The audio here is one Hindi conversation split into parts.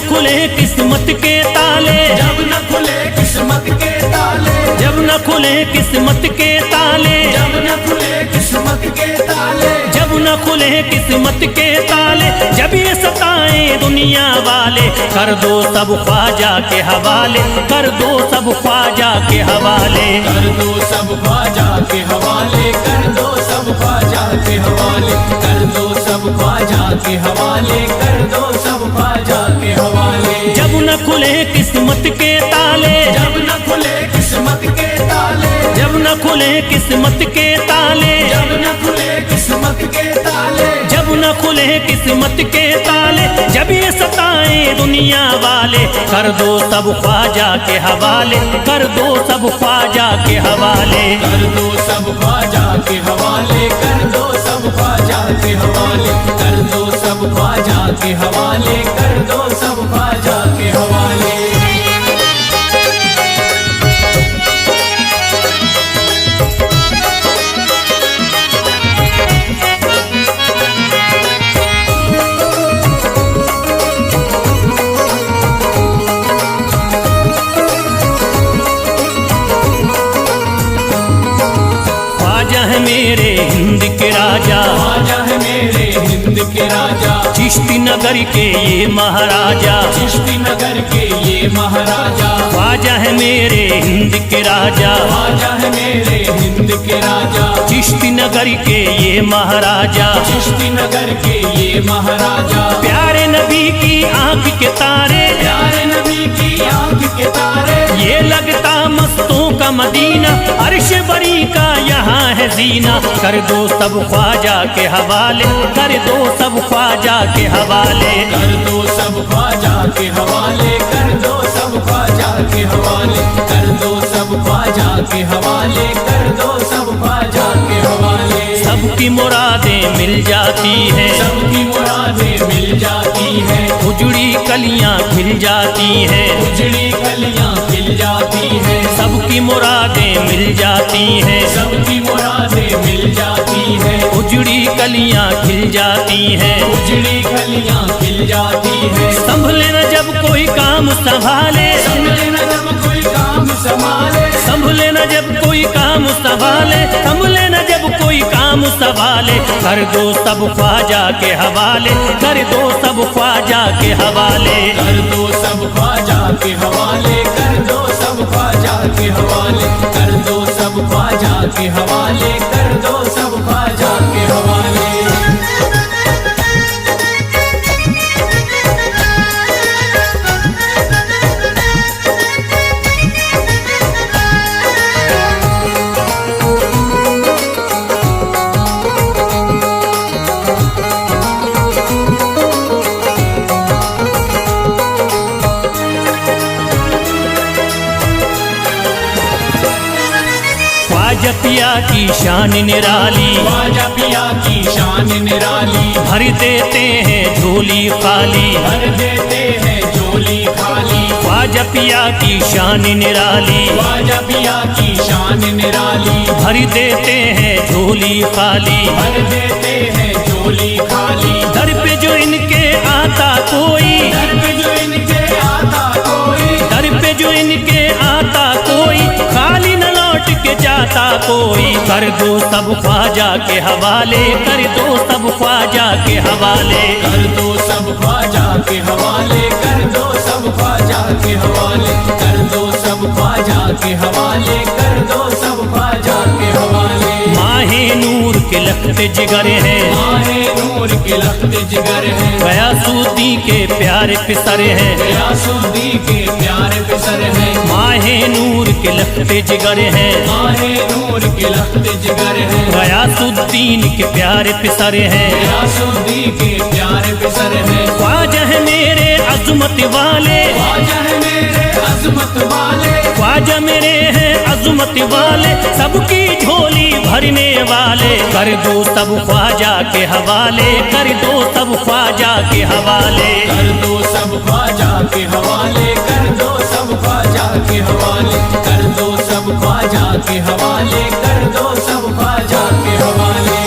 खुले किस्मत के ताले, जब न खुले किस्मत के ताले, जब न खुले किस्मत के ताले, जब न खुले किस्मत के ताले, जब न खुले किस्मत के ताले, जब ये सताए दुनिया वाले, कर दो सब ख्वाजा के हवाले, कर दो सब ख्वाजा के हवाले, कर दो सब ख्वाजा के हवाले, कर दो सब ख्वाजा के हवाले, कर दो सब ख्वाजा के हवाले, कर दो सब ख्वाजा के हवाले। जब न खुले किस्मत के ताले, जब न खुले किस्मत के ताले, जब न खुले किस्मत के ताले, जब न खुले किस्मत के ताले, जब न खुले किस्मत के ताले, जब ये सताए दुनिया वाले, कर दो सब ख्वाजा के हवाले, कर दो सब ख्वाजा के हवाले, कर दो सब ख्वाजा के हवाले, कर दो सब ख्वाजा के हवाले, कर दो सब ख्वाजा के हवाले, कर दो सब ख्वाजा के हवाले। ख्वाजा है मेरे हिंद के राजा, ख्वाजा है मेरे हिंद के राजा, चिश्ती नगर के ये महाराजा, चिश्ती नगर के ये महाराजा, ख्वाजा है मेरे हिंद के राजा, ख्वाजा है मेरे हिंद के राजा, चिश्ती नगर के ये महाराजा, चिश्ती नगर के ये महाराजा, प्यारे नबी की आंख के तारे, प्यारे नबी की आंख के तारे, ये लगता मस्तों का मदीना, अर्श बरी का यहाँ है जीना, कर दो सब ख्वाजा के हवाले, कर दो सब ख्वाजा के हवाले, कर दो सब ख्वाजा के हवाले, कर दो सब ख्वाजा के हवाले, कर दो सब ख्वाजा के हवाले, कर दो सब ख्वाजा के हवाले। सबकी मुरादें मिल जाती है, सबकी मुरादें मिल जाती है, उजड़ी कलियां खिल जाती है, उजड़ी कलियां खिल जाती है, सबकी मुरादें मिल जाती है, सबकी मुरादें मिल जाती है, उजड़ी कलियां खिल जाती है, उजड़ी कलियां खिल जाती है। संभले न जब कोई काम संभाले, संभले न जब कोई काम संभाले, संभले न जब कोई काम संभाले, संभले न जब कोई काम संभाले, कर दो सब ख्वाजा के हवाले, कर दो सब ख्वाजा के हवाले, कर दो सब ख्वाजा के हवाले, कर दो सब ख्वाजा के हवाले, कर दो सब ख्वाजा के हवाले, कर दो सब ख्वाजा के हवाले। ख्वाजा पिया की शान निराली, ख्वाजा पिया की शान निराली, भर देते हैं झोली खाली, भर देते हैं झोली खाली, ख्वाजा पिया की शान निराली, ख्वाजा पिया की शान निराली, भर देते हैं झोली खाली, भर देते हैं झोली खाली, दर पे जो इनके आता कोई, दर पे जो इनके आता कोई, दर पे जो इनके आता कोई, खाली न लौट के जाता कोई, कर दो सब ख्वाजा के हवाले, कर दो सब ख्वाजा के हवाले, कर दो सब ख्वाजा के हवाले, कर दो सब ख्वाजा के हवाले, कर दो सब ख्वाजा के हवाले, कर दो सब ख्वाजा के हवाले। माहे नूर के लखते जिगर हैं, माहे नूर के लखते जिगर हैं, गयासुद्दीन के प्यारे पिसर हैं, गयासुद्दीन के प्यारे पिसर हैं, माहे नूर के लखते जिगर हैं, माहे नूर के लखते जिगर हैं, गयासुद्दीन के प्यारे पिसर हैं, गयासुद्दीन के प्यारे पिसर हैं। ख्वाजा है मेरे अज़मत वाले, ख्वाजा है मेरे अज़मत वाले, ख्वाजा मेरे हैं अज़मत वाले, सबकी झोली भरने वाले, कर दो सब ख्वाजा के हवाले, कर दो सब ख्वाजा के हवाले, कर दो सब ख्वाजा के हवाले, कर दो सब ख्वाजा के हवाले, कर दो सब ख्वाजा के हवाले, कर दो सब ख्वाजा के हवाले।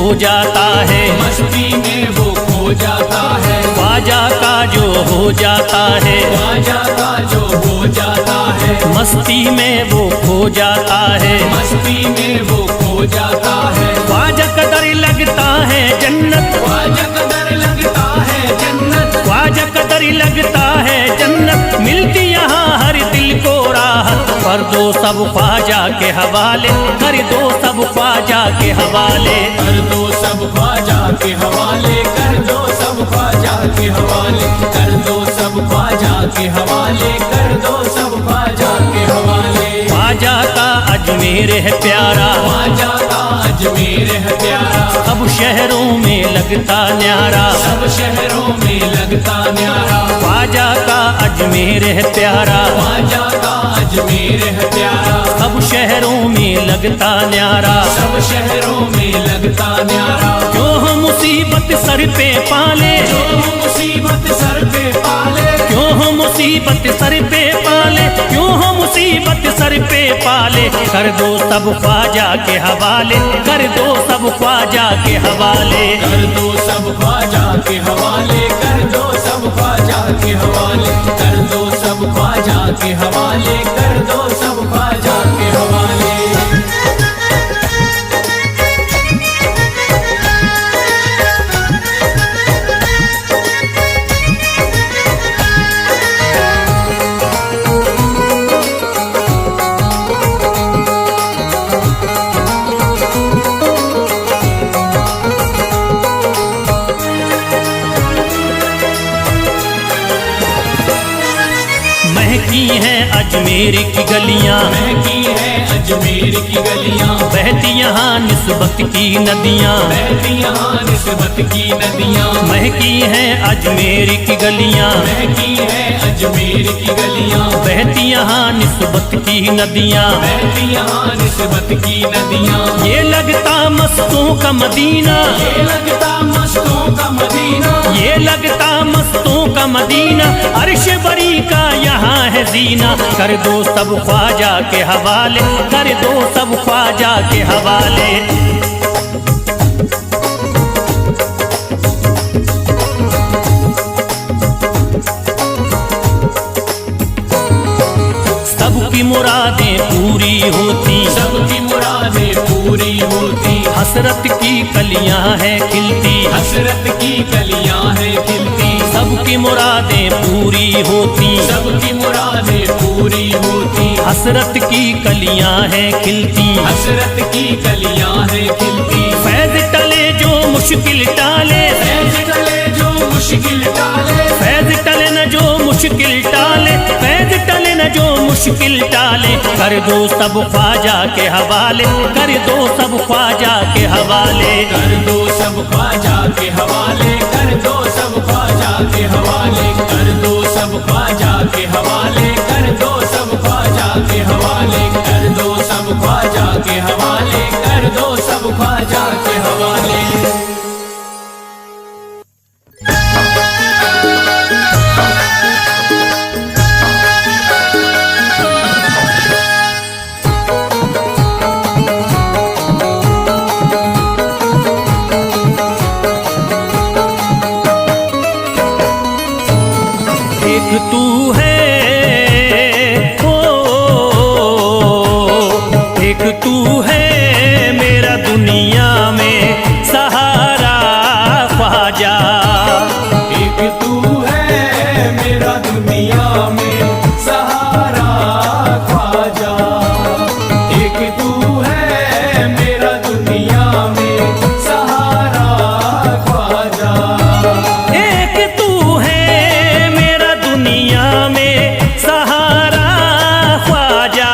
खो जाता है, मस्ती में वो खो जाता है, ख्वाजा का जो हो जाता है, ख्वाजा का जो हो जाता है, मस्ती में वो खो जाता है, मस्ती में वो खो जाता है, ख्वाजा कदर लगता है जन्नत, ख्वाजा कदर लगता है जन्नत, ख्वाजा कदर लगता है जन्नत, मिलती यहाँ हर दिल को राहत, कर दो सब ख्वाजा के हवाले, कर दो सब ख्वाजा के हवाले, कर दो सब ख्वाजा के हवाले, कर दो सब ख्वाजा के हवाले, कर दो सब ख्वाजा के हवाले, कर दो सब ख्वाजा के हवाले। ख्वाजा का अजमेर है प्यारा, ख्वाजा का अजमेर है प्यारा, सब शहरों में लगता न्यारा, सब शहरों में लगता न्यारा, ख्वाजा का अजमेर है प्यारा, ख्वाजा का अजमेर है प्यारा, सब शहरों में लगता न्यारा, सब शहरों में लगता न्यारा, क्यों हो मुसीबत सर पे पाले, जो मुसीबत सर पे पाले, क्यों हो मुसीबत सर पे पाले, क्यों हो मुसीबत सर पे पाले, कर दो सब ख्वाजा के हवाले, कर दो सब ख्वाजा के हवाले, कर दो सब ख्वाजा के हवाले, कर दो सब ख्वाजा के हवाले, कर दो सब ख्वाजा के हवाले, कर दो सब ख्वाजा के हवाले। महकी है अजमेर की गलियां, महकी है अजमेर की गलियां, बहती यहाँ निस्बत की नदियां, बहती यहाँ निस्बत की नदियां, महकी है अजमेर की गलियां, महकी है अजमेर की गलियां, बहती यहाँ निस्बत की नदियां, बहती यहाँ निस्बत की नदियां, ये लगता मस्तों का मदीना, ये लगता मस्तों का मदीना, ये लगता मस्तों का मदीना, अर्श बरी का यहाँ है जीना, कर दो सब ख्वाजा के हवाले, कर दो सब ख्वाजा के हवाले। सबकी मुरादें पूरी होती, सबकी मुरादें पूरी होती, हसरत की कलियां हैं खिलती, हसरत की कलियां हैं खिलती, सबकी मुरादें पूरी होती, सबकी मुरादें पूरी होती, हसरत की कलियां हैं खिलती, हसरत की कलियां हैं खिलती, फैज टले जो मुश्किल टाले, फैज टले जो मुश्किल टाले, फैज टले न जो मुश्किल टाले, फैज टले न जो मुश्किल टाले, कर दो सब ख्वाजा के हवाले, कर दो सब ख्वाजा के हवाले, कर दो सब ख्वाजा के हवाले, कर दो सब ख्वाजा के हवाले, कर दो सब ख्वाजा के हवाले, कर दो सब ख्वाजा के हवाले, कर दो सब ख्वाजा के हवाले, कर दो सब ख्वाजा के हवाले। एक तू है ओ, एक तू है मेरा दुनिया में सहारा ख्वाजा, एक तू है मेरा दुनिया में सहारा ख्वाजा, एक तू है मेरा दुनिया में सहारा ख्वाजा, एक तू है मेरा दुनिया में सहारा ख्वाजा,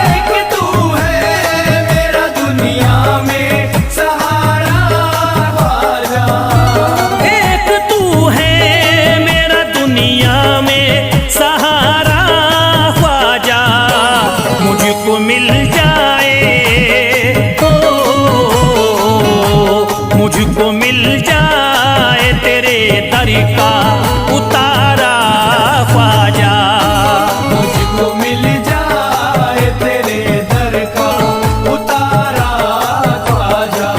एक तू है मेरा दुनिया में सहारा ख्वाजा, एक तू है मेरा दुनिया में सहारा ख्वाजा, मुझको मिल जाए ओ, मुझको मिल जाए तेरे दर का उतारा ख्वाजा, मुझको मिल जाए तेरे दर का उतारा ख्वाजा।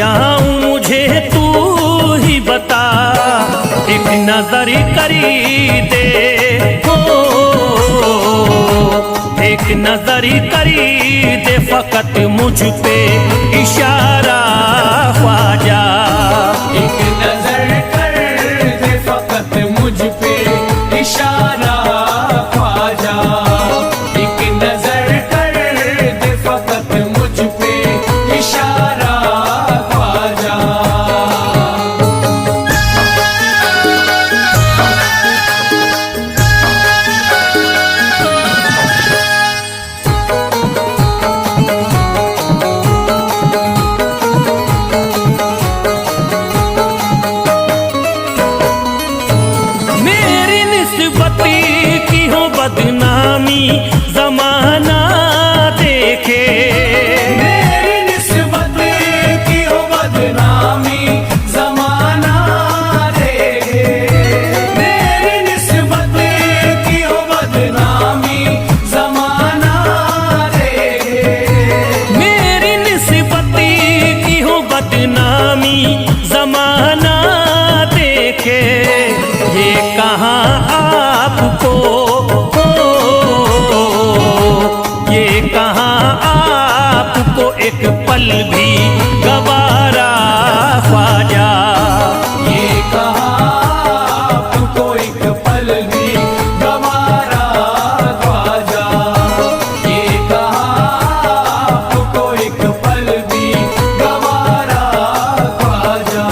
जाऊं मुझे तू ही बता, एक नजर करी दे हो, एक नजर करी दे फकत मुझ पे इशारा ख्वाजा। एक नजर कर दे फकत मुझ पे इशारा ख्वाजा, एक नजर कर दे फकत मुझ पे इशारा ख्वाजा। मेरी निस्बती की हो बदनामी जमाना देखे, मेरी निस्बत की हो बदनामी जमाना देखे, मेरी निस्बत की हो बदनामी जमाना देखे, मेरी निस्बती की हो बदनामी जमाना देखे। ये कहाँ आपको हो, ये कहाँ आपको एक पल भी गवारा ख्वाजा। ये कहाँ आपको एक पल भी गवारा ख्वाजा, ये कहाँ आपको एक पल भी गवारा ख्वाजा।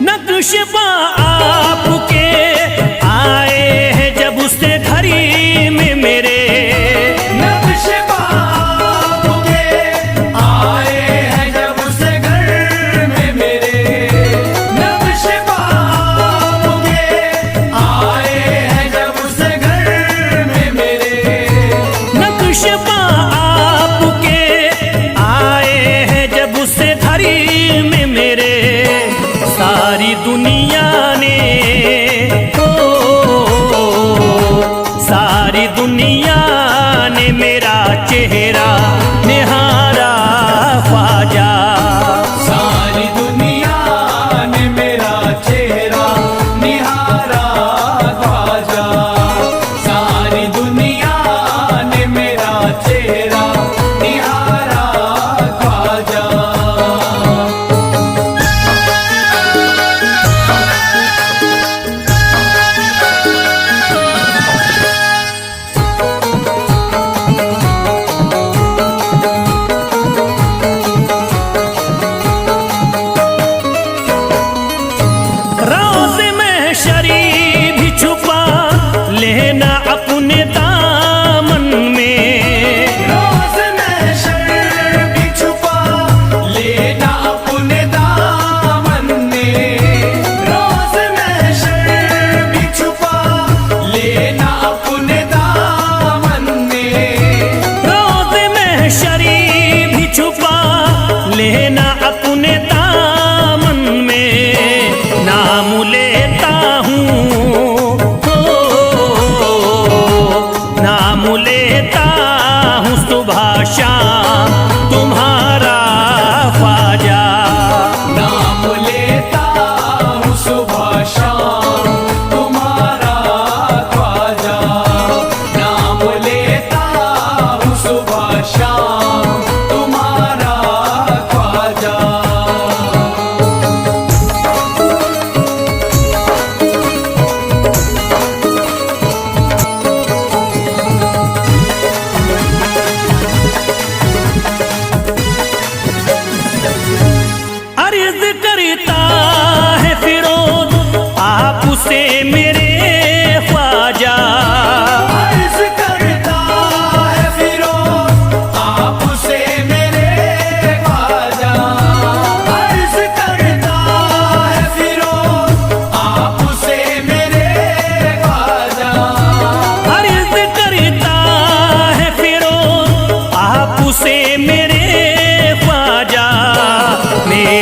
नक्शबा आपके आए हैं जब उससे घड़ी में मेरे, नक्शबा आपके आए हैं जब उस घर में मेरे, नक्शबा आपके आए हैं जब उस घर में मेरे, नक्शबा आपके आए हैं जब उससे घड़ी में मेरे। सारी दुनिया ने हो, सारी दुनिया ने मेरा चेहरा निहारा ख्वाजा। सारी दुनिया ने मेरा चेहरा निहारा ख्वाजा, सारी दुनिया ने मेरा चेहरा निहारा ख्वाजा।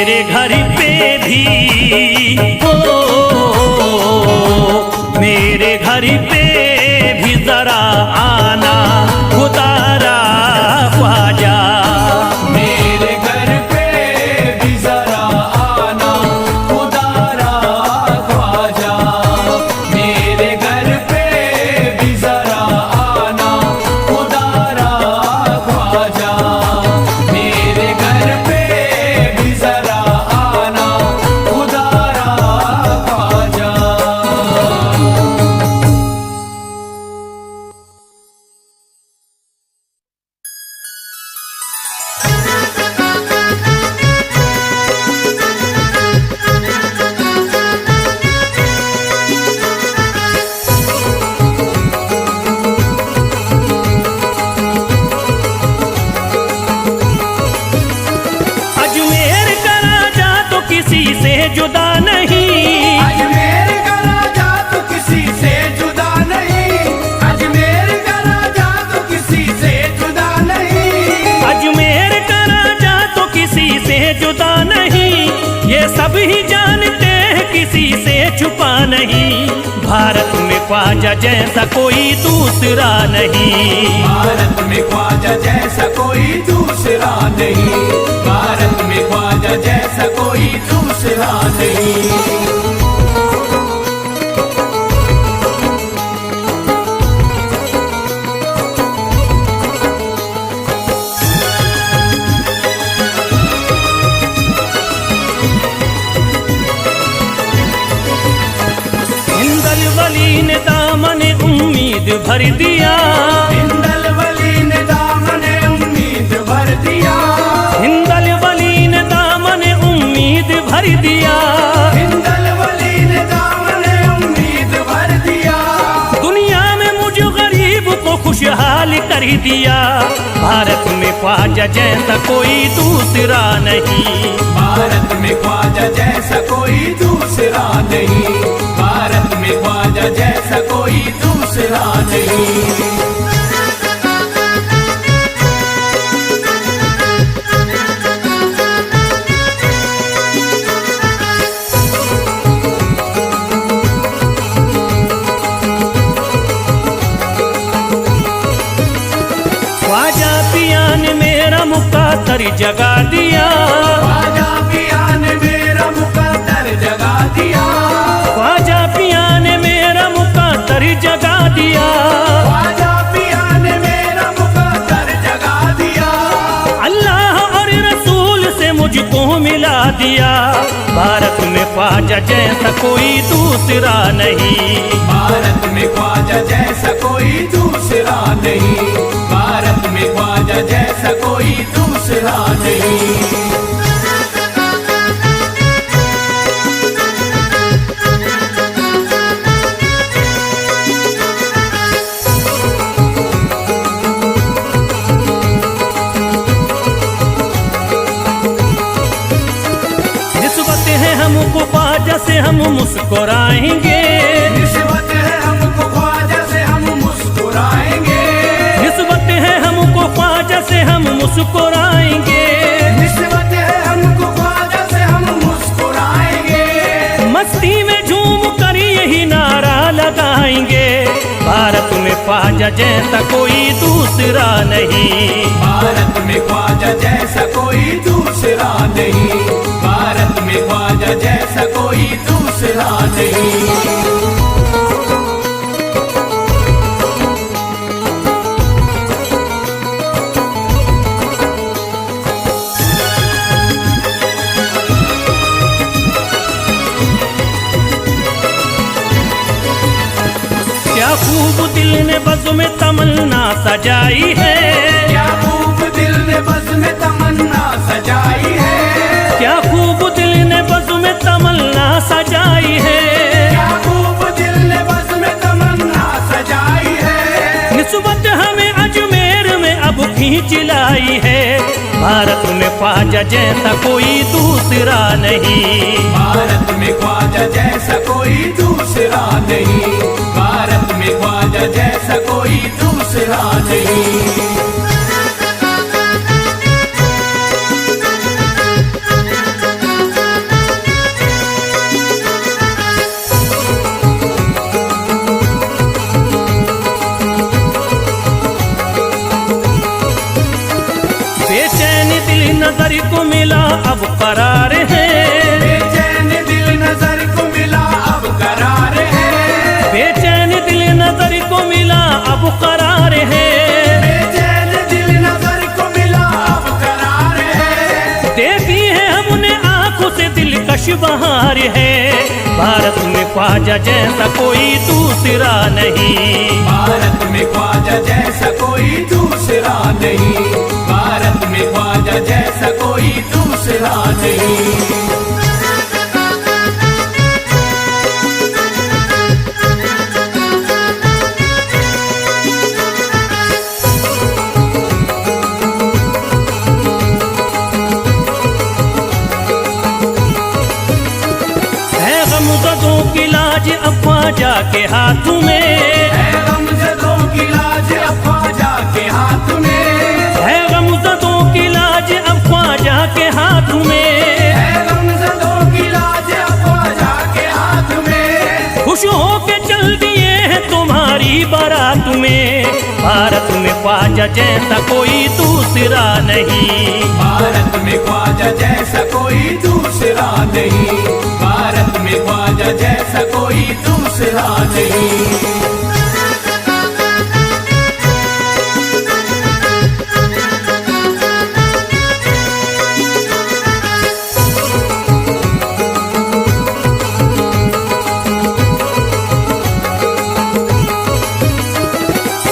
मेरे घर पे भी हो, मेरे घर पे भी जरा आना खुदारा ख्वाजा। मेरे घर पे भी जरा आना खुदारा ख्वाजा। मेरे घर पे भी जरा आना खुदारा ख्वाजा। मेरे घर पे भी जरा आना खुदारा ख्वाजा। अजमेर का राजा तो किसी से जुदा नहीं, अजमेर का राजा तो किसी से जुदा नहीं। अजमेर का राजा तो किसी से जुदा नहीं। अजमेर का राजा तो किसी से जुदा नहीं, ये सब ही जानते हैं किसी से छुपा नहीं। भारत में ख्वाजा जैसा कोई दूसरा नहीं, भारत में ख्वाजा जैसा कोई दूसरा नहीं। भारत में ख्वाजा जैसा कोई दूसरा नहीं। हिंदल वली ने दामन उम्मीद भर दिया, हिंदल वली ने दामन उम्मीद भर दिया। हिंदल वली ने दामन उम्मीद भर दिया। हिंदल वली ने दामन उम्मीद भर दिया। दुनिया में मुझ गरीब को खुशहाल कर दिया। भारत में ख्वाजा जैसा कोई दूसरा नहीं, भारत में ख्वाजा जैसा कोई दूसरा नहीं। भारत में ख्वाजा जैसा कोई दूसरा नहीं। ख्वाजा पिया ने मेरा मुकातर जगा दिया। ख्वाजा पिया ने मेरा मुकद्दर जगा दिया। ख्वाजा पिया ने मेरा मुकातर जगा दिया। ख्वाजा पिया ने मेरा मुकद्दर जगा दिया। अल्लाह और रसूल से मुझको मिला दिया। भारत में ख्वाजा जैसा कोई दूसरा नहीं, भारत में ख्वाजा जैसा कोई दूसरा नहीं। भारत में ख्वाजा जैसा कोई दूसरा नहीं। निस्बत है हमको ख्वाजा से हम मुस्कुराएंगे। निस्बत है हमको ख्वाजा से हम मुस्कुराएंगे। निस्बत है हमको ख्वाजा से हम मुस्कुराएंगे। निस्बत है हमको ख्वाजा से हम मुस्कुराएंगे। मस्ती में झूम कर यही नारा लगाएंगे। भारत में ख्वाजा जैसा कोई दूसरा नहीं, भारत में ख्वाजा जैसा कोई दूसरा नहीं। भारत में ख्वाजा जैसा कोई दूसरा नहीं। क्या खूब दिल ने बज़्म में तमन्ना सजाई है। क्या खूब दिल ने बज़्म में तमन्ना सजाई है। क्या खूब दिल ने बज़्म में तमन्ना सजाई है। क्या खूब दिल ने बज़्म में तमन्ना सजाई है। निस्बत हमें अजमेर में अब खींच लाई है। भारत में ख्वाजा जैसा कोई दूसरा नहीं, भारत में ख्वाजा जैसा कोई दूसरा नहीं। भारत में ख्वाजा जैसा कोई दूसरा नहीं। करार है। बेचैन दिल नजर को मिला अब करार है। बेचैन दिल नजर को मिला अब करार है। बेचैन दिल नजर को मिला अब करार है। देखी है हमने आंखों से दिलकश बहार है। भारत में ख्वाजा जैसा कोई दूसरा नहीं। भारत में ख्वाजा जैसा कोई दूसरा नहीं। भारत में ख्वाजा जैसा कोई दूसरा नहीं। गमज़दों की लाज अब ख्वाजा के हाथ में है। गमज़दों की लाज अब ख्वाजा के हाथ में है। गमज़दों की लाज अब ख्वाजा के हाथ में है। गमज़दों की लाज अब ख्वाजा के हाथ में। खुश होके चल दिए हैं तुम्हारी बारात में। भारत में ख्वाजा जैसा कोई दूसरा नहीं। भारत में ख्वाजा जैसा कोई दूसरा नहीं। भारत में ख्वाजा जैसा कोई दूसरा नहीं।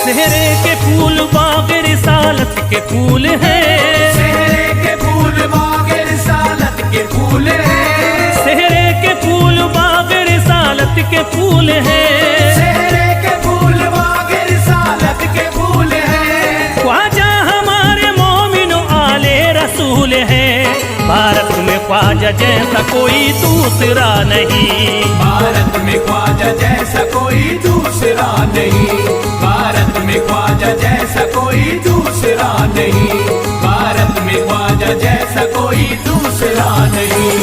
सेहरे के फूल बाग रिसालत के फूल हैं। सेहरे के फूल बाग रिसालत के फूल हैं। सेहरे के फूल बाग रिसालत के फूल हैं। सेहरे के फूल बाग रिसालत के फूल हैं। ख्वाजा हमारे मोमिनो आले रसूल हैं। भारत में ख्वाजा जैसा कोई दूसरा नहीं। भारत में ख्वाजा जैसा कोई दूसरा नहीं। भारत में ख्वाजा जैसा कोई दूसरा नहीं। भारत में ख्वाजा जैसा कोई दूसरा नहीं।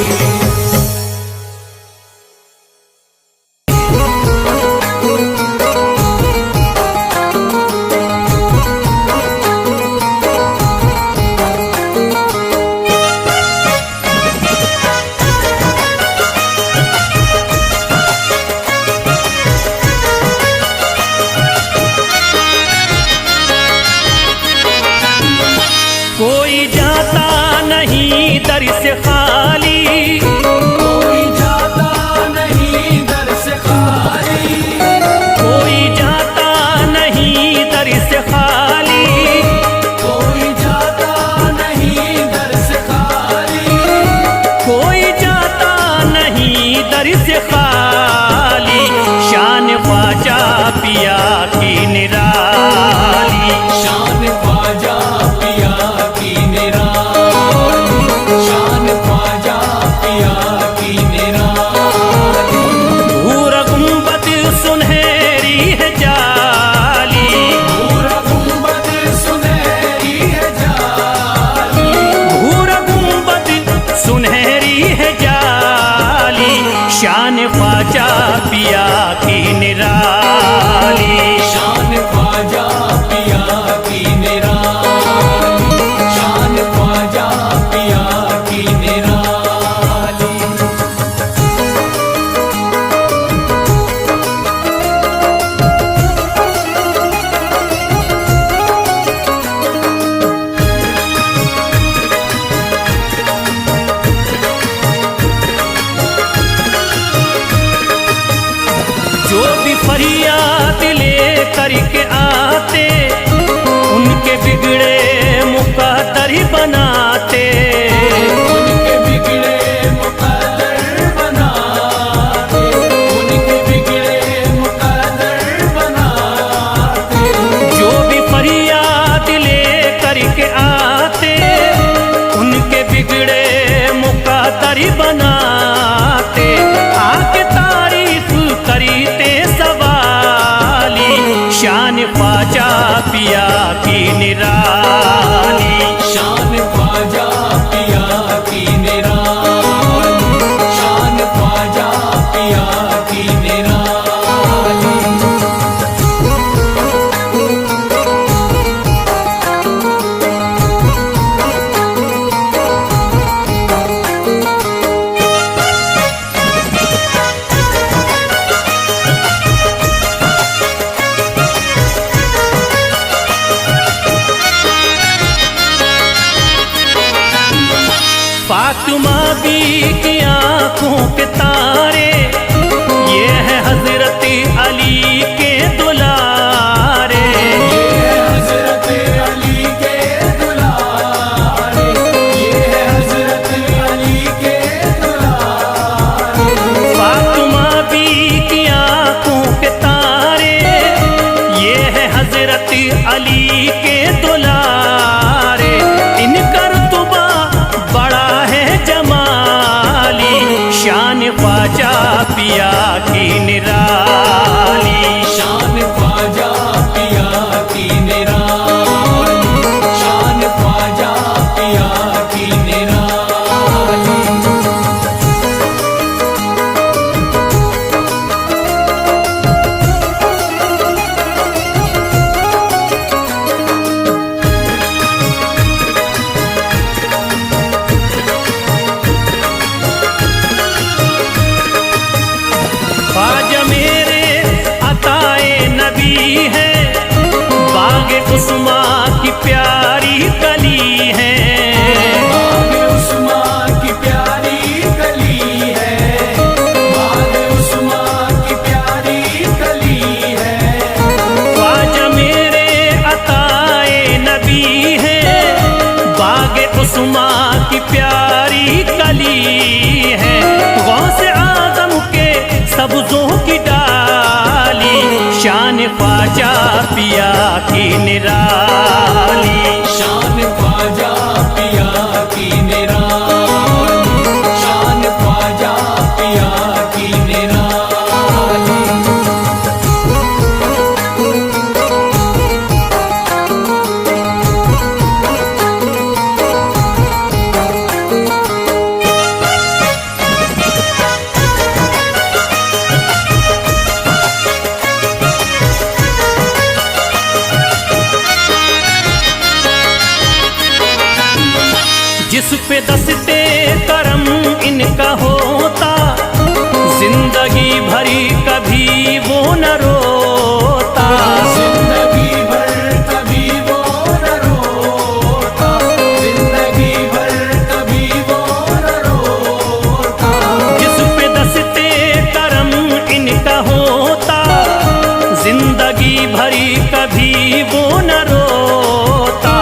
कोई जाता नहीं दर से खाली। कोई जाता नहीं दर से खाली। कोई जाता नहीं दर से खाली। कोई जाता नहीं दर से खाली। कोई जाता नहीं दर से खाली। शान ख्वाजा पिया की निराली। शान ख्वाजा पिया की निराली। शान ख्वाजा पिया की निराली। भूरा गुंबद सुनहरी है जाली। पूरा गुंबद सुनहरी है जाली। भूरा गुंबद सुनहरी है जाली। शान ख्वाजा पिया की निराली। शान ख्वाजा पिया की निराली। शान ख्वाजा पिया की निराली। जो भी फरियाद ले करके आते उनके बिगड़े मुकद्दर ही बनाते। उनके बिगड़े मुकद्दर बनाते। उनके बिगड़े मुकद्दर बनाते। जो भी फरियाद ले करके आते उनके बिगड़े मुकद्दर ही बनाते। आके तारीफ करते सवाली। शान ख्वाजा पिया की निराली। शान ख्वाजा पिया की निराली। शान ख्वाजा पिया की निराली। जिंदगी है, बागे उस्मा की प्यारी कली है। बागे उस्मा की प्यारी कली है, बागे उस्मा की प्यारी कली है। ख्वाजा मेरे अताए नबी है, बागे उस्मा की प्यारी कली है। गौसे आदम के सब्जों की डाली, शान ख्वाजा पिया की निराली। शान ख्वाजा पिया की निराली, शान ख्वाजा पिया की निराली। जिस पे दस्ते करम इनका होता, जिंदगी भरी कभी वो न रोता। जिंदगी भर कभी वो न रोता, जिंदगी भर कभी वो न रोता। जिस पे दस्ते करम इनका होता, जिंदगी भरी कभी वो न रोता।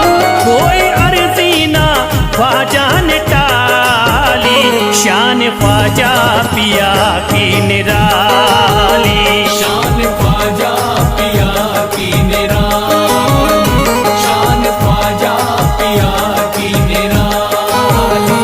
कोई अर्जी ना ख्वाजा ने टाली, शान ख्वाजा पिया की निराली। शान ख्वाजा पिया की निराली, शान ख्वाजा पिया की निराली।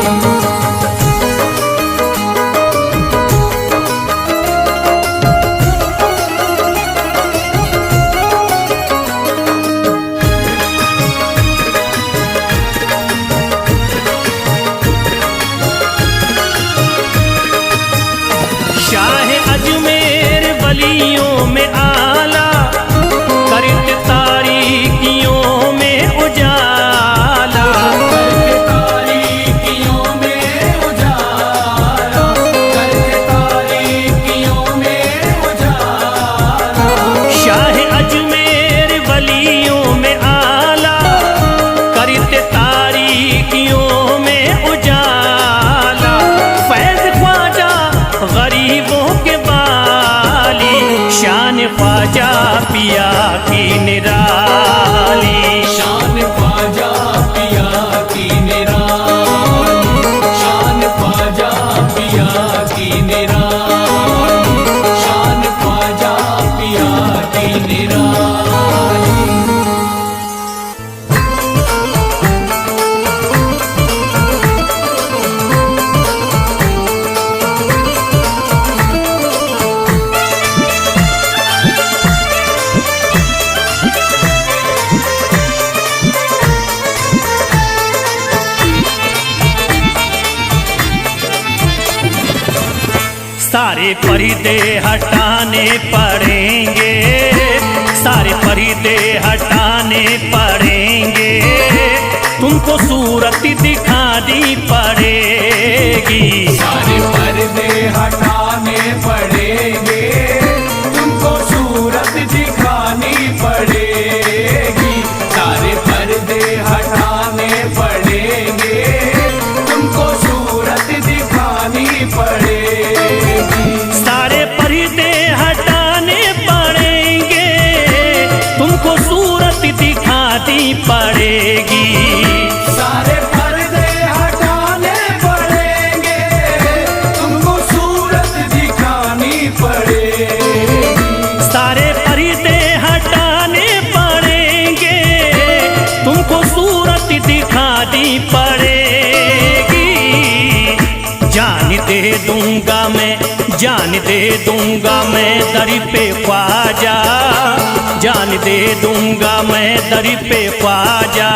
शाह अजमेर वलियों में आला, करत तारीकियों में उजाला। करके तारीकियों में उजाला, करके तारीकियों में उजाला। शाह अजमेर वलियों में आला, करत तारीकियों में उजाला। फैज ख्वाजा गरीबों के बाली, शान ख्वाजा पिया की निराली। शान ख्वाजा पिया की निराली, शान ख्वाजा पिया की निराली, शान ख्वाजा पिया की निराली। सारे पर्दे हटाने पड़ेंगे, सारे पर्दे हटाने पड़ेंगे। तुमको सूरत दिखानी पड़ेगी। सारे पर्दे हटाने पड़ेंगे, तुमको सूरत दिखानी पड़ेगी। सारे पर्दे हटाने पड़ेंगे, तुमको सूरत दिखानी पड़ेगी। सारे पर्दे हटाने पड़ेंगे, तुमको सूरत दिखानी पड़ेगी। सारे पर्दे हटाने पड़ेंगे, तुमको सूरत दिखानी पड़ेगी। सारे पर्दे हटाने पड़ेंगे, तुमको सूरत दिखानी पड़ेगी। जान दे दूंगा मैं, जान दे दूंगा मैं दर पे ख्वाजा, जान दे दूंगा मैं दर पे ख्वाजा।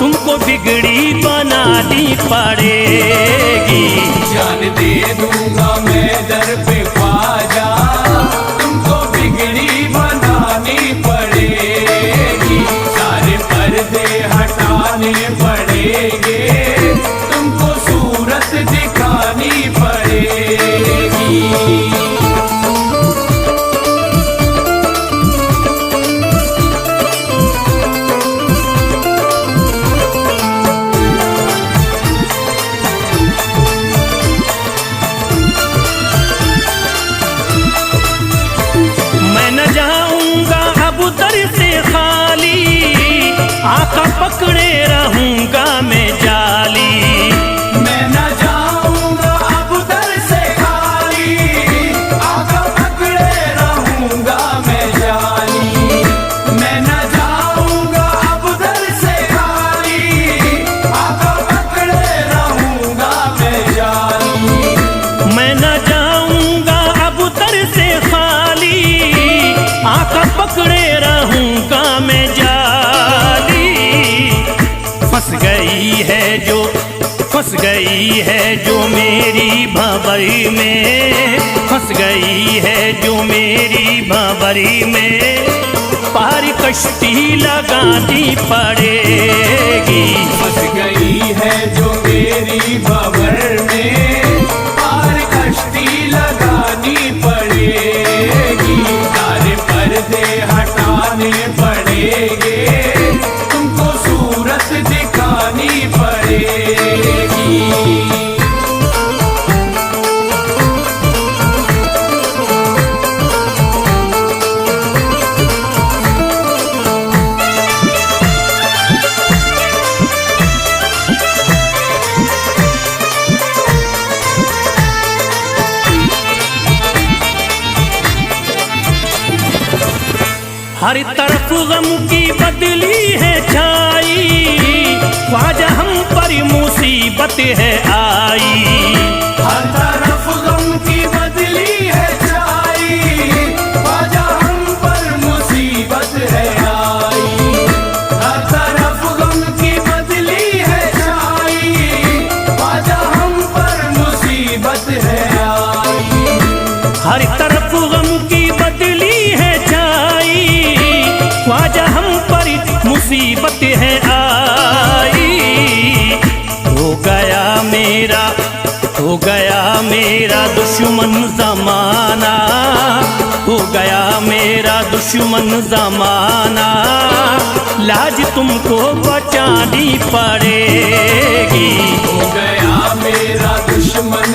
तुमको बिगड़ी बनानी पड़ेगी। जान दे दूंगा मैं दर पे ख्वाजा, तुमको बिगड़ी बनानी पड़ेगी। सारे पर्दे हटाने पड़ेंगे, तुमको सूरत दिखानी पड़ेगी। पकड़े रहूंगा मैं जाली। मैं न जाऊंगा अब दर से खाली, आका पकड़े रहूंगा मैं जाली। मैं न जाऊंगा अब दर से खाली, आका पकड़े रहूंगा मैं जाली। मैं न जाऊंगा अब दर से खाली, आका पकड़े रहूंगा मैं जाली। फंस गई है जो मेरी भंवरी में, फंस गई है जो मेरी भंवरी में, पार कश्ती लगानी पड़ेगी। फंस गई है जो मेरी भंवर में, पार कश्ती लगानी पड़ेगी। सारे पर्दे हटाने पड़ेंगे, तुमको सूरत दिखानी पड़ेगी। हर तरफ गम की बदली है छाई, ख्वाजा हम पर मुसीबत है आई। हर तरफ गम की बदली है छाई, ख्वाजा हम पर मुसीबत है आई। हर तरफ गम की बदली है छाई, ख्वाजा हम पर मुसीबत है आई। हर तरफ गम की बदली है छाई, ख्वाजा हम पर मुसीबत है आई। हो गया मेरा दुश्मन जमाना, हो गया मेरा दुश्मन जमाना, लाज तुमको बचानी पड़ेगी। हो गया मेरा दुश्मन